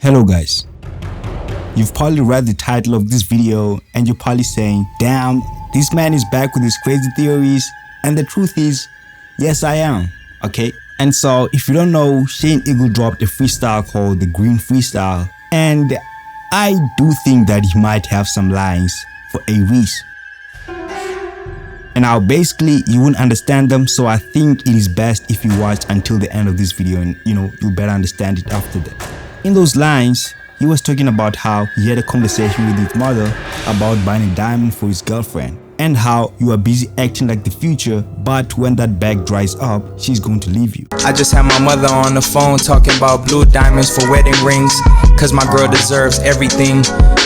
Hello guys, you've probably read the title of this video and you're probably saying, damn, this man is back with his crazy theories. And the truth is, yes I am, okay? And so if you don't know, Shane Eagle dropped a freestyle called the Green Freestyle, and I do think that he might have some lines for A-Reece. And now basically you won't understand them, so I think it is best if you watch until the end of this video and you'll better understand it after that. In those lines, he was talking about how he had a conversation with his mother about buying a diamond for his girlfriend, and how you are busy acting like the future, but when that bag dries up, she's going to leave you. I just had my mother on the phone talking about blue diamonds for wedding rings, cause my girl deserves everything.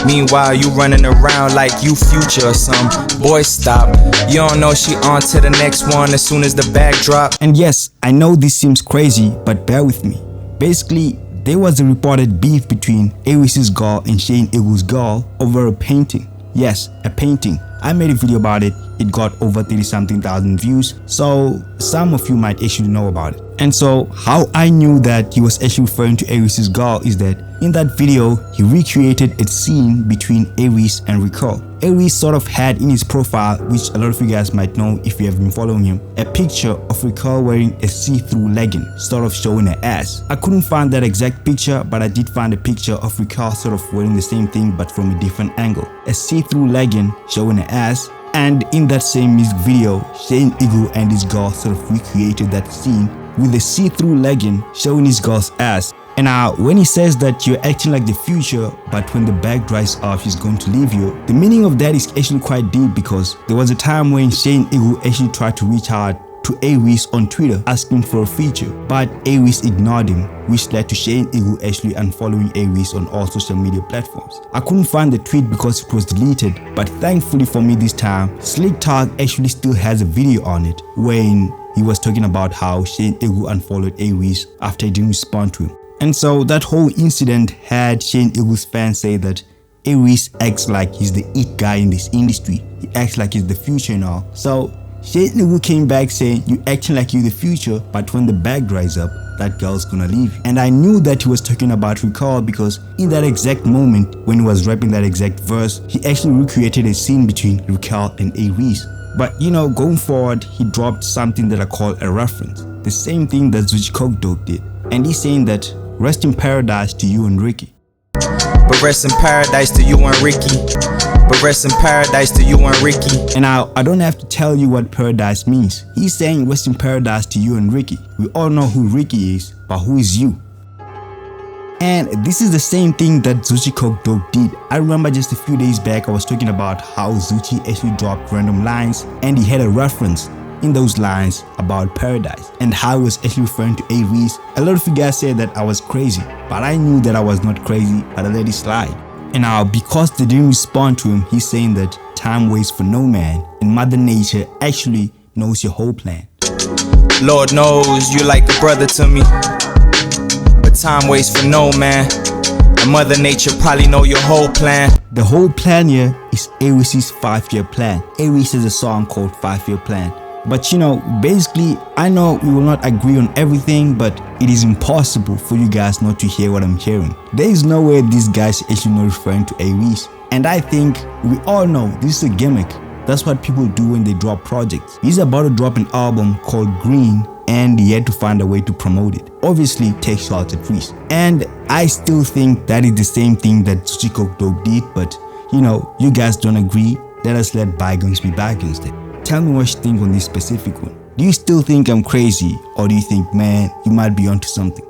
Meanwhile, you running around like you future or some. Boy, stop. You don't know she on to the next one as soon as the bag drop. And yes, I know this seems crazy, but bear with me. Basically, there was a reported beef between A-Reece's girl and Shane Eagle's girl over a painting. Yes, a painting. I made a video about it. It got over 30-something thousand views, so some of you might actually know about it. And so how I knew that he was actually referring to A-Reece's girl is that in that video, he recreated a scene between A-Reece and Recall. A-Reece sort of had in his profile, which a lot of you guys might know if you have been following him, a picture of Recall wearing a see-through legging, sort of showing her ass. I couldn't find that exact picture, but I did find a picture of Recall sort of wearing the same thing but from a different angle. A see-through legging showing her ass. And in that same music video, Shane Eagle and his girl sort of recreated that scene with a see-through legging showing his girl's ass. And now, when he says that you're acting like the future, but when the bag dries off, she's going to leave you, the meaning of that is actually quite deep, because there was a time when Shane Eagle actually tried to reach out to A-Reece on Twitter asking for a feature, but A-Reece ignored him, which led to Shane Eagle actually unfollowing A-Reece on all social media platforms. I couldn't find the tweet because it was deleted, but thankfully for me this time, Slick Talk actually still has a video on it when he was talking about how Shane Eagle unfollowed A-Reece after he didn't respond to him. And so that whole incident had Shane Eagle's fans say that A-Reece acts like he's the it guy in this industry. He acts like he's the future and all. So Shane Eagle came back saying, you acting like you're the future, but when the bag dries up, that girl's gonna leave you. And I knew that he was talking about Recall because in that exact moment when he was rapping that exact verse, he actually recreated a scene between Recall and A-Reece. But going forward, he dropped something that I call a reference. The same thing that zatubemanagement did. And he's saying that, rest in paradise to you and Ricky. But rest in paradise to you and Ricky. But rest in paradise to you and Ricky. And now, I don't have to tell you what paradise means. He's saying rest in paradise to you and Ricky. We all know who Ricky is, but who is you? And this is the same thing that zatubemanagement did. I remember just a few days back I was talking about how Zuchi actually dropped random lines and he had a reference in those lines about paradise and how he was actually referring to A-Reece. A lot of you guys said that I was crazy, but I knew that I was not crazy, but I let it slide. And now, because they didn't respond to him, he's saying that time waits for no man, and Mother Nature actually knows your whole plan. Lord knows you like a brother to me, but time waits for no man, and Mother Nature probably know your whole plan. The whole plan here is A-Reece's 5-year plan. A-Reece has a song called 5-Year Plan. But basically, I know we will not agree on everything, but it is impossible for you guys not to hear what I'm hearing. There is no way these guys are actually not referring to A-Reece. And I think we all know this is a gimmick. That's what people do when they drop projects. He's about to drop an album called Green, and he had to find a way to promote it. Obviously, take shots at A-Reece. And I still think that is the same thing that zatubemanagement did, but you guys don't agree. Let us let bygones be bygones then. Tell me what you think on this specific one. Do you still think I'm crazy, or do you think, man, you might be onto something?